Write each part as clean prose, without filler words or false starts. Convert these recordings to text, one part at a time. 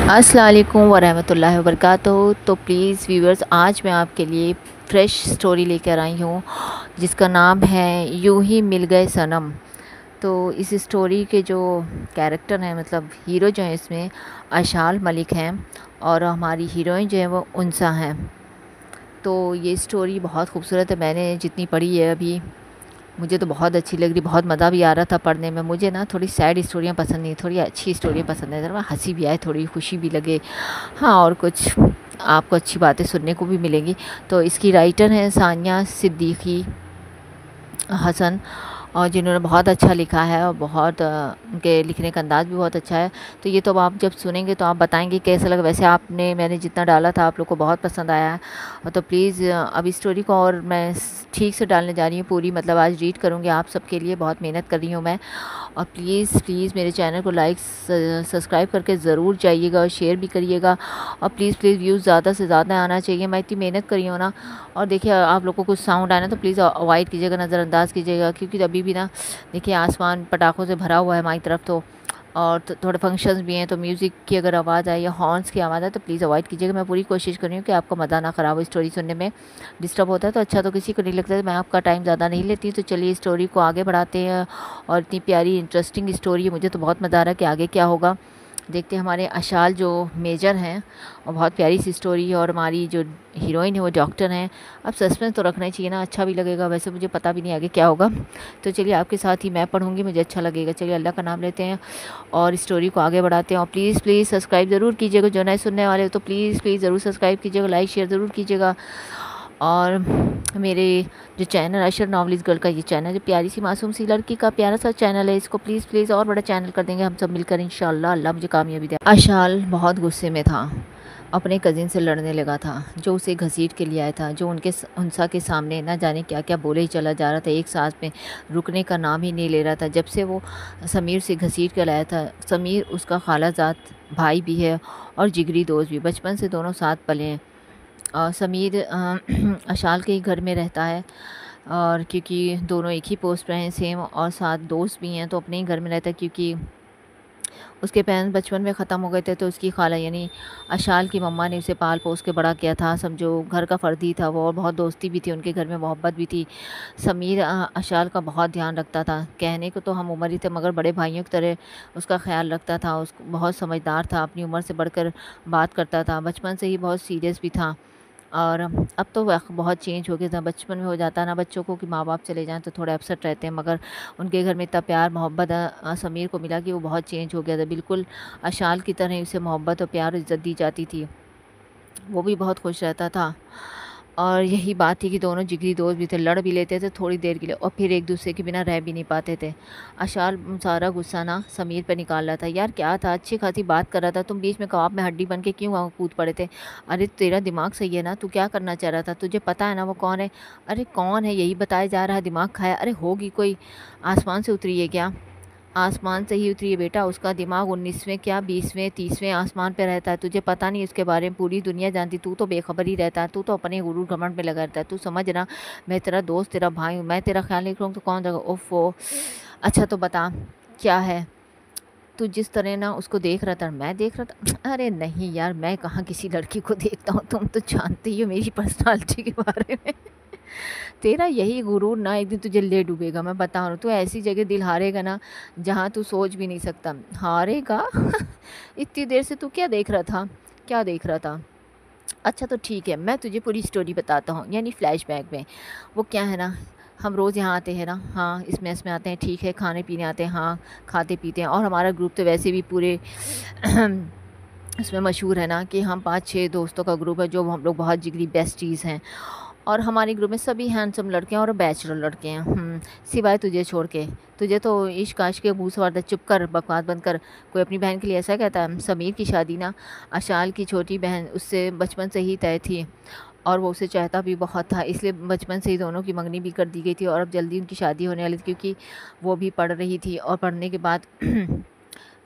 अस्सलाम वालेकुम वरहमतुल्लाहि वबरकातुहू। तो प्लीज़ व्यूअर्स, आज मैं आपके लिए फ़्रेश स्टोरी लेकर आई हूँ जिसका नाम है यूं ही मिल गए सनम। तो इस स्टोरी के जो कैरेक्टर हैं, मतलब हीरो जो हैं इसमें आशाल मलिक हैं और हमारी हीरोइन जो है वो उनसा हैं। तो ये स्टोरी बहुत खूबसूरत है। मैंने जितनी पढ़ी है अभी, मुझे तो बहुत अच्छी लग रही, बहुत मज़ा भी आ रहा था पढ़ने में। मुझे ना थोड़ी सैड स्टोरियाँ पसंद नहीं, थोड़ी अच्छी स्टोरियाँ पसंद है, ज़रा हंसी भी आए, थोड़ी खुशी भी लगे। हाँ, और कुछ आपको अच्छी बातें सुनने को भी मिलेंगी। तो इसकी राइटर हैं सानिया सिद्दीकी हसन, और जिन्होंने बहुत अच्छा लिखा है और बहुत उनके लिखने का अंदाज़ भी बहुत अच्छा है। तो ये तो अब आप जब सुनेंगे तो आप बताएंगे कैसा लगा। वैसे मैंने जितना डाला था आप लोग को बहुत पसंद आया है। और तो प्लीज़ अब इस स्टोरी को और मैं ठीक से डालने जा रही हूँ पूरी, मतलब आज रीड करूँगी आप सबके लिए, बहुत मेहनत कर रही हूँ मैं। और प्लीज़ मेरे चैनल को लाइक सब्सक्राइब करके ज़रूर जाइएगा और शेयर भी करिएगा। और प्लीज़ व्यूज़ ज़्यादा से ज़्यादा आना चाहिए, मैं इतनी मेहनत कर रही हूँ ना। और देखिए, आप लोगों को कुछ साउंड आए ना तो प्लीज़ अवॉइड कीजिएगा, नज़रअंदाज कीजिएगा, क्योंकि अभी भी ना देखिए आसमान पटाखों से भरा हुआ है हमारी तरफ। तो और थोड़े फंक्शंस भी हैं, तो म्यूज़िक की अगर आवाज़ आए या हॉर्न्स की आवाज़ आए तो प्लीज़ अवॉइड कीजिएगा। मैं पूरी कोशिश कर रही हूँ कि आपका मज़ा ना ख़राब हो। स्टोरी सुनने में डिस्टर्ब होता है तो अच्छा तो किसी को नहीं लगता है। मैं आपका टाइम ज़्यादा नहीं लेती, तो चलिए स्टोरी को आगे बढ़ाते हैं। और इतनी प्यारी इंटरेस्टिंग स्टोरी है, मुझे तो बहुत मज़ा आ रहा है कि आगे क्या होगा। देखते हैं। हमारे आशाल जो मेजर हैं, और बहुत प्यारी सी स्टोरी है। और हमारी जो हीरोइन है वो डॉक्टर हैं। अब सस्पेंस तो रखना ही चाहिए ना, अच्छा भी लगेगा। वैसे मुझे पता भी नहीं आगे क्या होगा, तो चलिए आपके साथ ही मैं पढ़ूंगी, मुझे अच्छा लगेगा। चलिए अल्लाह का नाम लेते हैं और स्टोरी को आगे बढ़ाते हैं। और प्लीज़ सब्सक्राइब ज़रूर कीजिएगा, जो नए सुनने वाले हो तो प्लीज़ ज़रूर सब्सक्राइब कीजिएगा, लाइक शेयर ज़रूर कीजिएगा। और मेरे जो चैनल अशर नॉवलिस गर्ल का ये चैनल, जो प्यारी सी मासूम सी लड़की का प्यारा सा चैनल है, इसको प्लीज़ और बड़ा चैनल कर देंगे हम सब मिलकर इंशाल्लाह। अल्लाह मुझे कामयाबी दे। आशाल बहुत गुस्से में था, अपने कज़िन से लड़ने लगा था, जो उसे घसीट के लिए आया था, जो उनसा के सामने ना जाने क्या क्या बोले ही चला जा रहा था, एक सांस में रुकने का नाम ही नहीं ले रहा था। जब से वो समीर से घसीट के लाया था, समीर उसका खालाजाद भाई भी है और जिगरी दोस्त भी, बचपन से दोनों साथ पले हैं। समीर आशाल के ही घर में रहता है, और क्योंकि दोनों एक ही पोस्ट पर हैं सेम और साथ दोस्त भी हैं, तो अपने ही घर में रहता है। क्योंकि उसके पेरेंट्स बचपन में ख़त्म हो गए थे, तो उसकी खाला यानी आशाल की मम्मा ने उसे पाल पोस के बड़ा किया था, समझो घर का फ़र्द ही था वो। और बहुत दोस्ती भी थी उनके घर में, मोहब्बत भी थी। समीर आशाल का बहुत ध्यान रखता था। कहने को तो हम उम्र ही थे, मगर बड़े भाइयों की तरह उसका ख्याल रखता था। उसको बहुत समझदार था, अपनी उम्र से बढ़कर बात करता था, बचपन से ही बहुत सीरियस भी था। और अब तो बहुत चेंज हो गया था। बचपन में हो जाता है ना बच्चों को कि माँ बाप चले जाएं तो थोड़े अपसेट रहते हैं, मगर उनके घर में इतना प्यार मोहब्बत समीर को मिला कि वो बहुत चेंज हो गया था। बिल्कुल आशाल की तरह ही उसे मोहब्बत और प्यार और इज़्ज़त दी जाती थी। वो भी बहुत खुश रहता था। और यही बात थी कि दोनों जिगरी दोस्त भी थे, लड़ भी लेते थे थोड़ी देर के लिए और फिर एक दूसरे के बिना रह भी नहीं पाते थे। आशाल सारा गुस्सा ना समीर पे निकाल रहा था। यार क्या था, अच्छी खासी बात कर रहा था, तुम बीच में कबाब में हड्डी बन के क्यों वहाँ कूद पड़े थे? अरे तेरा दिमाग सही है ना, तू क्या करना चाह रहा था? तुझे पता है ना वो कौन है? अरे कौन है यही बताया जा रहा है, दिमाग खाया? अरे होगी कोई आसमान से उतरी है क्या? आसमान से ही उतरी है बेटा, उसका दिमाग 19वें क्या 20वें 30वें आसमान पे रहता है। तुझे पता नहीं उसके बारे में, पूरी दुनिया जानती, तू तो बेखबर ही रहता है। तू तो अपने गुरूर घमंड में लगा रहता है। तू समझ ना, मैं तेरा दोस्त तेरा भाई हूँ, मैं तेरा ख्याल नहीं करूँ तो कौन रखा? ओफो, अच्छा तो बता क्या है? तू जिस तरह ना उसको देख रहा था मैं देख रहा था। अरे नहीं यार, मैं कहाँ किसी लड़की को देखता हूँ, तुम तो जानती ही हो मेरी पर्सनालिटी के बारे में। तेरा यही गुरूर ना एक दिन तुझे ले डूबेगा, मैं बता रहा हूँ। तू ऐसी जगह दिल हारेगा ना जहाँ तू सोच भी नहीं सकता हारेगा। इतनी देर से तू क्या देख रहा था, क्या देख रहा था? अच्छा तो ठीक है, मैं तुझे पूरी स्टोरी बताता हूँ, यानी फ्लैशबैक में। वो क्या है ना, हम रोज़ यहाँ आते हैं ना, हाँ इस मेस में आते हैं, ठीक है, खाने पीने आते हैं, हाँ खाते पीते हैं। और हमारा ग्रुप तो वैसे भी पूरे इसमें मशहूर है ना कि हम 5-6 दोस्तों का ग्रुप है, जो हम लोग बहुत जिगरी बेस्टीज़ हैं। और हमारे ग्रुप में सभी हैंडसम लड़के हैं और बैचलर लड़के हैं, सिवाय तुझे छोड़ के। तुझे तो इश्क आशिक के मुँह सवार, चुप कर, बकवास बंद कर। कोई अपनी बहन के लिए ऐसा कहता है? समीर की शादी ना आशाल की छोटी बहन उससे बचपन से ही तय थी, और वो उसे चाहता भी बहुत था, इसलिए बचपन से ही दोनों की मंगनी भी कर दी गई थी। और अब जल्दी उनकी शादी होने वाली थी, क्योंकि वो भी पढ़ रही थी और पढ़ने के बाद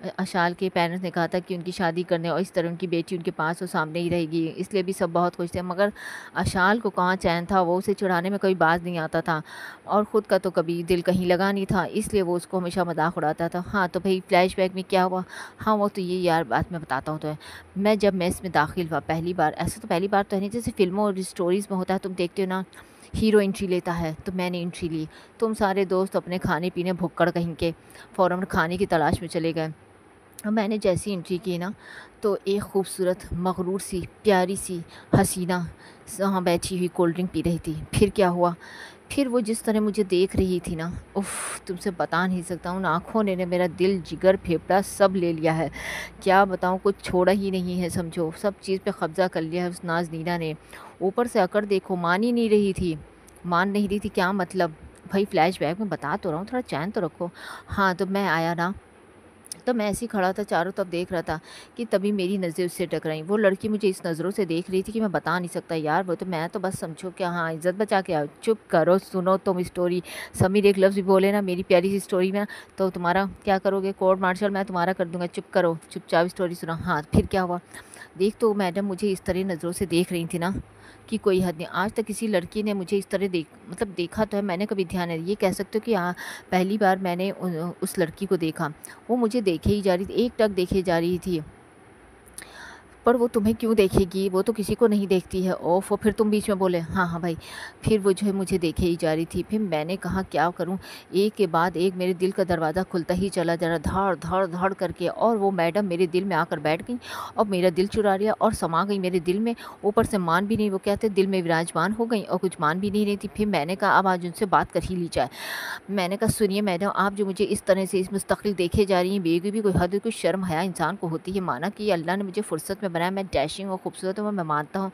अशाल के पेरेंट्स ने कहा था कि उनकी शादी करने और इस तरह उनकी बेटी उनके पास और सामने ही रहेगी, इसलिए भी सब बहुत खुश थे। मगर अशाल को कहाँ चैन था, वो उसे चिढ़ाने में कभी बाज नहीं आता था और ख़ुद का तो कभी दिल कहीं लगा नहीं था, इसलिए वो उसको हमेशा मजाक उड़ाता था। हाँ तो भाई फ्लैशबैक में क्या हुआ, हाँ वो तो ये यार बात मैं बताता हूँ। तो मैं जब मेस में दाखिल हुआ पहली बार, ऐसे तो पहली बार तो है नहीं, जैसे फिल्मों और स्टोरीज़ में होता है, तुम देखते हो ना हीरो एंट्री लेता है, तो मैंने एंट्री ली। तुम सारे दोस्त अपने खाने पीने भुक्कड़ कहीं के फ़ौरन खाने की तलाश में चले गए। अब मैंने जैसी एंट्री की ना, तो एक खूबसूरत मगरूर सी प्यारी सी हसीना वहाँ बैठी हुई कोल्ड ड्रिंक पी रही थी। फिर क्या हुआ, फिर वो जिस तरह मुझे देख रही थी ना, उफ़ तुमसे बता नहीं सकता। उन आँखों ने मेरा दिल जिगर फेफड़ा सब ले लिया है, क्या बताऊँ, कुछ छोड़ा ही नहीं है समझो, सब चीज़ पे कब्ज़ा कर लिया है उस नाज़नीना ने। ऊपर से अकड़ देखो, मान ही नहीं रही थी, मान नहीं रही थी, क्या मतलब भाई फ्लैशबैक में बता तो रहा हूँ, थोड़ा चैन तो रखो। हाँ तो मैं आया ना, तो मैं ऐसे ही खड़ा था, चारों तरफ देख रहा था कि तभी मेरी नज़रें उससे टकराई। वो लड़की मुझे इस नज़रों से देख रही थी कि मैं बता नहीं सकता यार। वो तो मैं तो बस समझो क्या, हाँ इज़्ज़त बचा के आओ। चुप करो, सुनो तुम स्टोरी। समीर एक लफ्ज़ भी बोले ना मेरी प्यारी सी स्टोरी में, तो तुम्हारा क्या करोगे, कोर्ट मार्शल मैं तुम्हारा कर दूंगा। चुप करो, चुपचाप स्टोरी सुनो। हाँ फिर क्या हुआ, देख तो मैडम मुझे इस तरह नज़रों से देख रही थी ना कि कोई हद नहीं। आज तक किसी लड़की ने मुझे इस तरह मतलब देखा तो है, मैंने कभी ध्यान नहीं, ये कह सकते हो कि हाँ पहली बार मैंने उस लड़की को देखा। वो मुझे देखे ही जा रही थी, एक टक देखे जा रही थी। पर वो तुम्हें क्यों देखेगी, वो तो किसी को नहीं देखती है। ओफ, फिर तुम बीच में बोले हाँ हाँ भाई। फिर वो जो है मुझे देखे ही जा रही थी। फिर मैंने कहा क्या करूं, एक के बाद एक मेरे दिल का दरवाज़ा खुलता ही चला जा रहा, धड़ धड़ धड़ करके। और वो मैडम मेरे दिल में आकर बैठ गई और मेरा दिल चुरा लिया और समा गई मेरे दिल में। ऊपर से मान भी नहीं, वो कहते दिल में विराजमान हो गई और कुछ मान भी नहीं रही थी। फिर मैंने कहा अब आज उनसे बात कर ही ली जाए। मैंने कहा सुनिए मैडम, आप जो मुझे इस तरह से इस मुस्तकिल देखे जा रही हैं, बेगी भी कोई हद कोई शर्म हया इंसान को होती है। माना कि अल्लाह ने मुझे फुर्सत में बनाया, मैं डैशिंग और खूबसूरत हूँ, मैं मानता हूँ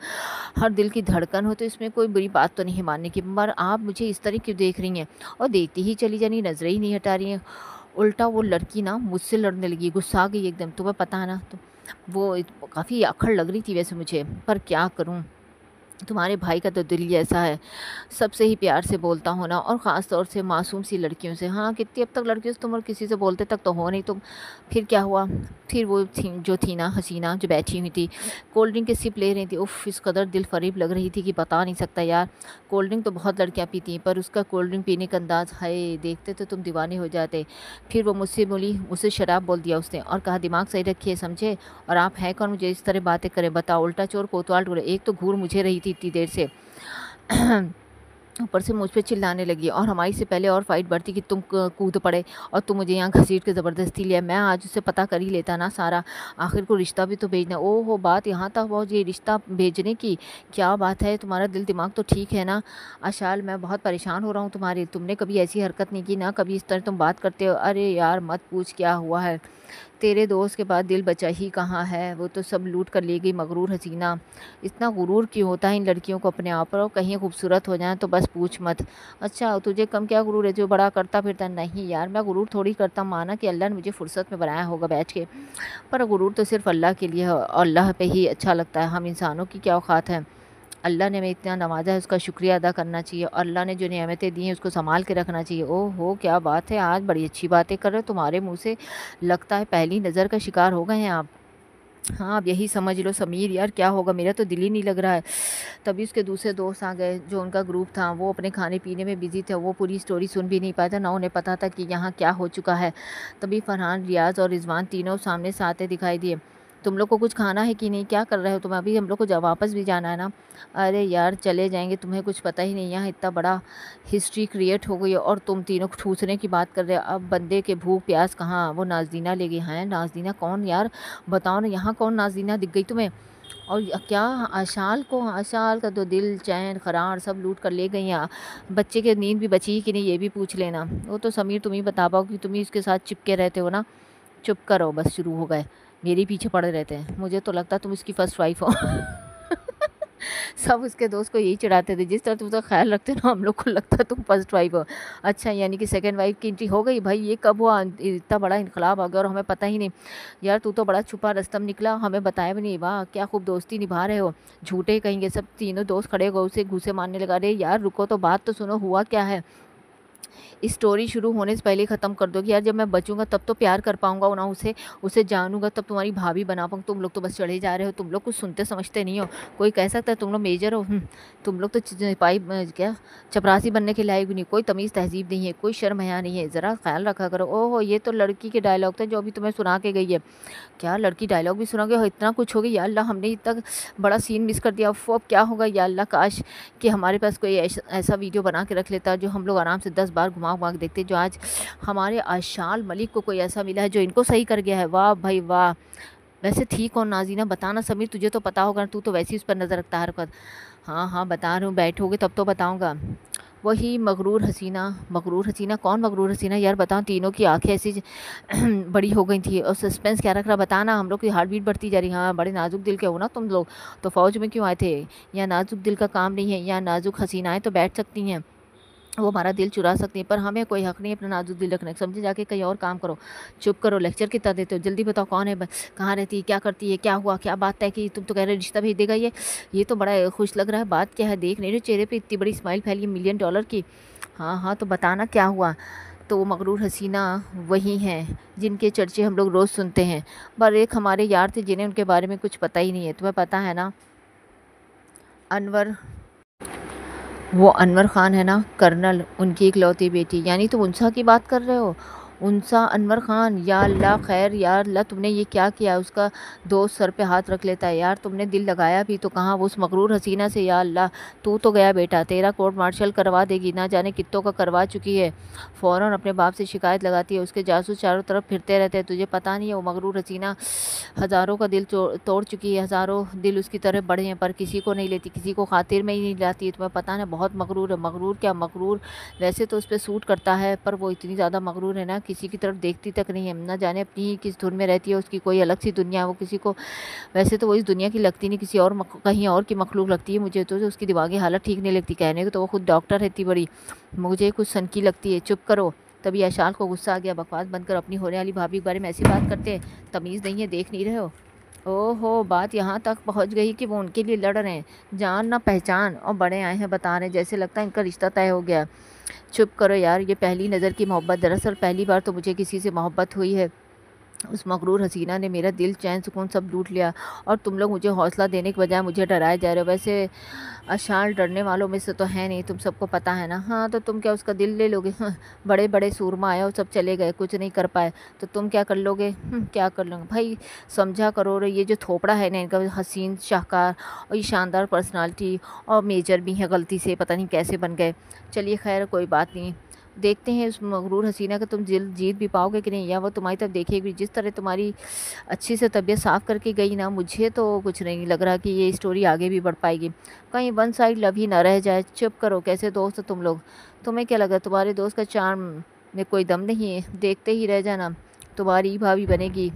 हर दिल की धड़कन हो, तो इसमें कोई बुरी बात तो नहीं मानने की। मगर आप मुझे इस तरह क्यों देख रही हैं, और देखती ही चली जानी, नजरें ही नहीं हटा रही हैं। उल्टा वो लड़की ना मुझसे लड़ने लगी, गुस्सा गई एकदम। तुम्हें पता है ना, तो वो काफ़ी आखड़ लग रही थी वैसे मुझे, पर क्या करूँ, तुम्हारे भाई का तो दिल ही ऐसा है, सबसे ही प्यार से बोलता हूँ ना, और ख़ास तौर से मासूम सी लड़कियों से। हाँ कितनी अब तक लड़कियों से तुम और किसी से बोलते तक तो हो नहीं तुम। फिर क्या हुआ, फिर वो थी ना हसीना जो बैठी हुई थी, कोल्ड ड्रिंक की सिप ले रही थी। उफ़ इस कदर दिल फरीब लग रही थी कि बता नहीं सकता यार। कोल्ड ड्रिंक तो बहुत लड़कियाँ पीती हैं, पर उसका कोल्ड ड्रिंक पीने का अंदाज़ है, देखते तो तुम दीवाने हो जाते। फिर वो मुझसे बोली, मुझसे शराब बोल दिया उसने और कहा दिमाग सही रखिए समझे, और आप हैं कौन मुझे इस तरह बातें करें, बताओ। उल्टा चोर कोतवाल टोले, एक तो घूर मुझे रही थी इतनी देर से ऊपर से मुझ पे चिल्लाने लगी, और हमारी से पहले और फाइट बढ़ती कि तुम कूद पड़े और तुम मुझे यहाँ घसीट के ज़बरदस्ती लिया। मैं आज उससे पता कर ही लेता ना सारा, आखिर को रिश्ता भी तो भेजना। ओहो बात यहाँ तक पहुँच गई रिश्ता भेजने की, क्या बात है, तुम्हारा दिल दिमाग तो ठीक है ना। आशाल मैं बहुत परेशान हो रहा हूँ तुम्हारी, तुमने कभी ऐसी हरकत नहीं की ना, कभी इस तरह तुम बात करते हो। अरे यार मत पूछ क्या हुआ है, तेरे दोस्त के बाद दिल बचा ही कहाँ है, वो तो सब लूट कर ले गई मगरूर हसीना। इतना गुरूर क्यों होता है इन लड़कियों को अपने आप पर, और कहीं खूबसूरत हो जाए तो बस पूछ मत। अच्छा तुझे कम क्या गुरूर है जो बड़ा करता फिरता, नहीं यार मैं गुरूर थोड़ी करता, माना कि अल्लाह ने मुझे फुर्सत में बनाया होगा बैठ के, पर गुरूर तो सिर्फ अल्लाह के लिए है और अल्लाह पे ही अच्छा लगता है। हम इंसानों की क्या औकात है, अल्लाह ने हमें इतना नवाजा है, उसका शुक्रिया अदा करना चाहिए, और अल्लाह ने जो नेमतें दी हैं उसको संभाल के रखना चाहिए। ओह हो क्या बात है, आज बड़ी अच्छी बातें कर रहे हो, तुम्हारे मुंह से लगता है पहली नज़र का शिकार हो गए हैं आप। हाँ अब यही समझ लो समीर, यार क्या होगा, मेरा तो दिल ही नहीं लग रहा है। तभी उसके दूसरे दोस्त आ गए, जो उनका ग्रुप था वो अपने खाने पीने में बिजी थे, वो पूरी स्टोरी सुन भी नहीं पाया था ना, उन्हें पता था कि यहाँ क्या हो चुका है। तभी फरहान, रियाज और रिजवान तीनों सामने से आते दिखाई दिए। तुम लोग को कुछ खाना है कि नहीं, क्या कर रहे हो तुम, अभी हम लोग को वापस भी जाना है ना। अरे यार चले जाएंगे, तुम्हें कुछ पता ही नहीं, यहाँ इतना बड़ा हिस्ट्री क्रिएट हो गई है और तुम तीनों ठूसने की बात कर रहे हो। अब बंदे के भूख प्यास कहाँ, वो नाज़दीना ले गई हैं। नाज़दीना कौन यार, बताओ ना, यहाँ कौन नाज़दीना दिख गई तुम्हें। और क्या आशाल को, आशाल का तो दिल चैन करार सब लूट कर ले गई हैं। बच्चे की नींद भी बची कि नहीं ये भी पूछ लेना, वो तो समीर तुम ही बता पाओ कि तुम ही इसके साथ चिपके रहते हो ना। चुप करो बस, शुरू हो गए, मेरे पीछे पड़े रहते हैं, मुझे तो लगता तुम इसकी फर्स्ट वाइफ हो सब उसके दोस्त को यही चिढ़ाते थे, जिस तरह तुम उसका ख्याल रखते हो ना, हम लोग को लगता है तुम फर्स्ट वाइफ हो। अच्छा यानी कि सेकंड वाइफ की एंट्री हो गई, भाई ये कब हुआ, इतना बड़ा इनकलाब आ गया और हमें पता ही नहीं। यार तू तो बड़ा छुपा रस्तम निकला, हमें बताया भी नहीं, वाह क्या खूब दोस्ती निभा रहे हो, झूठे कहेंगे। सब तीनों दोस्त खड़े हो उसे घूसे मारने लगा। अरे यार रुको तो बात तो सुनो, हुआ क्या है। स्टोरी शुरू होने से पहले ख़त्म कर दोगे यार। जब मैं बचूंगा तब तो प्यार कर पाऊंगा ना, उसे उसे जानूंगा तब तुम्हारी भाभी बना पाऊंगा। तुम लोग तो बस चढ़े जा रहे हो, तुम लोग कुछ सुनते समझते नहीं हो। कोई कह सकता है तुम लोग मेजर हो? तुम लोग तो क्या चपरासी बनने के लायक भी नहीं। कोई तमीज़ तहजीब नहीं है, कोई शर्म हया नहीं है, ज़रा ख्याल रखा करो। ओहो, ये तो लड़की के डायलॉग थे जो अभी तुम्हें सुना के गई है। क्या लड़की डायलॉग भी सुना गया? इतना कुछ हो गया, या अल्लाह हमने इतना बड़ा सीन मिस कर दिया। अब क्या होगा या अल्लाह, काश कि हमारे पास कोई ऐसा वीडियो बना के रख लेता जो हम लोग आराम से 10 बार घुमा घुमा के देखते। जो आज हमारे आशाल मलिक को कोई ऐसा मिला है जो इनको सही कर गया है। वाह भाई वाह। वैसे थी कौन नाज़ीना, बताना समीर, तुझे तो पता होगा, तू तो वैसे ही उस पर नज़र रखता हर वक्त। हाँ हाँ बता रहा हूँ, बैठोगे तब तो बताऊँगा। वही मगरूर हसीना। मगरूर हसीना कौन? मगरूर हसीना यार बताओ। तीनों की आंखें ऐसी बड़ी हो गई थी। और सस्पेंस क्या रख रहा, बताना। हम लोग की हार्ट बीट बढ़ती जा रही। हाँ, बड़े नाजुक दिल के हो ना तुम लोग, तो फ़ौज में क्यों आए थे? या नाजुक दिल का काम नहीं है? या नाजुक हसीनाएँ तो बैठ सकती हैं, वो हमारा दिल चुरा सकती है, पर हमें कोई हक नहीं अपना नाजुक दिल रखने का। समझे? जाके कहीं और काम करो। चुप करो, लेक्चर कितना देते हो? जल्दी बताओ कौन है, कहाँ रहती है, क्या करती है, क्या हुआ, क्या बात तय की? तुम तो कह रहे रिश्ता भेज देगा ये तो बड़ा खुश लग रहा है। बात क्या है? देख नहीं रहे चेहरे पे इतनी बड़ी स्माइल फैली $1 मिलियन की। हाँ हाँ तो बताना क्या हुआ। तो वो मगरूर हसीना वही हैं जिनके चर्चे हम लोग रोज़ सुनते हैं। पर एक हमारे यार थे जिन्हें उनके बारे में कुछ पता ही नहीं है। तुम्हें पता है ना, अनवर, वो अनवर ख़ान है ना, कर्नल, उनकी इकलौती बेटी। यानी तुम उनसा की बात कर रहे हो? उनसा अनवर ख़ान, या अल्लाह खैर, या अल्लाह तुमने ये क्या किया? उसका दोस्त सर पे हाथ रख लेता है यार। तुमने दिल लगाया भी तो कहाँ, वो उस मगरूर हसीना से। या अल्लाह, तू तो गया बेटा, तेरा कोर्ट मार्शल करवा देगी, ना जाने कित्तों का करवा चुकी है। फ़ौरन अपने बाप से शिकायत लगाती है। उसके जासूस चारों तरफ फिरते रहते हैं। तुझे पता नहीं है वो मगरूर हसीना हज़ारों का दिल तोड़ चुकी है। हज़ारों दिल उसकी तरफ बढ़े हैं पर किसी को नहीं लेती, किसी को खातिर में ही नहीं लाती। तुम्हें पता ना, बहुत मगरूर है। मगरूर क्या मगरूर, वैसे तो उस पर सूट करता है पर वो इतनी ज़्यादा मगरूर है ना, किसी की तरफ देखती तक नहीं है। ना जाने अपनी ही किस धुन में रहती है, उसकी कोई अलग सी दुनिया है। वो किसी को, वैसे तो वो इस दुनिया की लगती नहीं, किसी और कहीं और की मखलूक लगती है मुझे तो। उसकी दिमागी हालत ठीक नहीं लगती। कहने को तो वो खुद डॉक्टर है इतनी बड़ी, मुझे कुछ सनकी लगती है। चुप करो। तभी आशाल को गुस्सा आ गया। बकवास बंद कर, अपनी होने वाली भाभी के बारे में ऐसी बात करते हैं, तमीज़ नहीं है, देख नहीं रहे हो? ओहो, बात यहाँ तक पहुँच गई कि वो उनके लिए लड़ रहे हैं, जान ना पहचान, और बड़े आए हैं बता रहे हैं जैसे लगता है इनका रिश्ता तय हो गया। चुप करो यार, ये पहली नज़र की मोहब्बत। दरअसल पहली बार तो मुझे किसी से मोहब्बत हुई है। उस मगरूर हसीना ने मेरा दिल, चैन, सुकून सब लूट लिया, और तुम लोग मुझे हौसला देने के बजाय मुझे डराए जा रहे हो। वैसे अशाल डरने वालों में से तो है नहीं, तुम सबको पता है ना। हाँ तो तुम क्या उसका दिल ले लोगे? हाँ, बड़े बड़े सूरमा आए और सब चले गए, कुछ नहीं कर पाए, तो तुम क्या कर लोगे? क्या कर लोगे भाई? समझा करो रे, ये जो थोपड़ा है ना इनका, हसीन, शाहकार और ये शानदार पर्सनालिटी, और मेजर भी है गलती से, पता नहीं कैसे बन गए। चलिए खैर कोई बात नहीं, देखते हैं उस मगरूर हसीना का तुम जीत भी पाओगे कि नहीं, या वो तुम्हारी तरफ देखेगी। जिस तरह तुम्हारी अच्छी से तबीयत साफ़ करके गई ना, मुझे तो कुछ नहीं लग रहा कि ये स्टोरी आगे भी बढ़ पाएगी। कहीं वन साइड लव ही ना रह जाए। चुप करो, कैसे दोस्त हो तुम लोग? तुम्हें क्या लगा तुम्हारे दोस्त का चार्म में कोई दम नहीं है? देखते ही रह जाना, तुम्हारी भाभी बनेगी।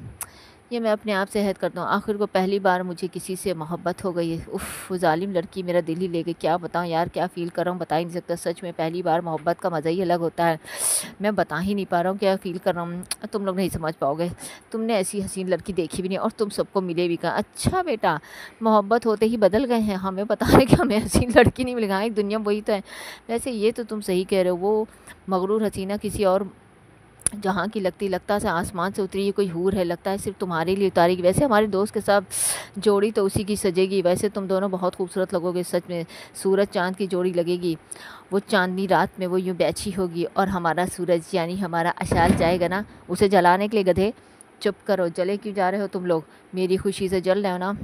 ये मैं अपने आप से हद करता हूँ। आखिर को पहली बार मुझे किसी से मोहब्बत हो गई है। उफ़, वो जालिम लड़की मेरा दिल ही ले गई। क्या बताऊँ यार, क्या फ़ील कर रहा हूँ बता ही नहीं सकता। सच में पहली बार मोहब्बत का मज़ा ही अलग होता है। मैं बता ही नहीं पा रहा हूँ क्या फ़ील कर रहा हूँ, तुम लोग नहीं समझ पाओगे। तुमने ऐसी हसीन लड़की देखी भी नहीं, और तुम सबको मिले भी कहाँ। अच्छा बेटा, मोहब्बत होते ही बदल गए हैं, हमें पता है कि हमें हसीन लड़की नहीं मिलेगा। एक दुनिया वही तो है। वैसे ये तो तुम सही कह रहे हो, वो मगरूर हसीना किसी और जहाँ की लगता से आसमान से उतरी, ये कोई हूर है, लगता है सिर्फ तुम्हारे लिए उतारी गई। वैसे हमारे दोस्त के साथ जोड़ी तो उसी की सजेगी। वैसे तुम दोनों बहुत खूबसूरत लगोगे, सच में सूरज चांद की जोड़ी लगेगी। वो चांदनी रात में वो यूँ बैठी होगी, और हमारा सूरज यानी हमारा अशाल जाएगा ना उसे जलाने के लिए। गधे, चुप करो। जले क्यों जा रहे हो तुम लोग? मेरी खुशी से जल रहे हो ना?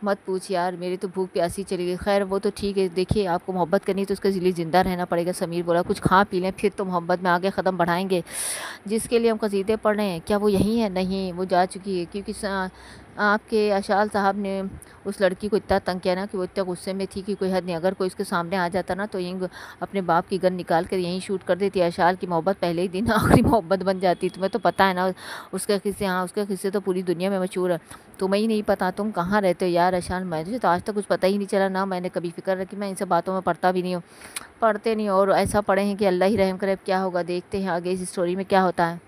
मत पूछ यार, मेरी तो भूख प्यासी चली गई। खैर वो तो ठीक है, देखिए आपको मोहब्बत करनी है तो उसके लिए ज़िंदा रहना पड़ेगा। समीर बोला, कुछ खा पी लें फिर तो मोहब्बत में आगे क़दम बढ़ाएंगे। जिसके लिए हम कसीदे पढ़ रहे हैं, क्या वो यही है? नहीं, वो जा चुकी है, क्योंकि आपके अशाल साहब ने उस लड़की को इतना तंग किया ना कि वो इतना गुस्से में थी कि कोई हद नहीं। अगर कोई उसके सामने आ जाता ना तो यहीं अपने बाप की गन निकाल कर यहीं शूट कर देती। अशाल की मोहब्बत पहले ही दिन आखिरी मोहब्बत बन जाती। तुम्हें तो पता है ना उसका किस्से। हाँ, उसका किस्से तो पूरी दुनिया में मशहूर है। तुम्हें ही नहीं पता? तुम कहाँ रहते हो यार अशाल? मुझे तो आज तक कुछ पता ही नहीं चला ना, मैंने कभी फिक्र रखी। मैं इन सब बातों में पढ़ता भी नहीं हूँ, पढ़ते नहीं, और ऐसा पढ़े हैं कि अल्लाह ही रहम करे। अब क्या होगा, देखते हैं आगे इस स्टोरी में क्या होता है।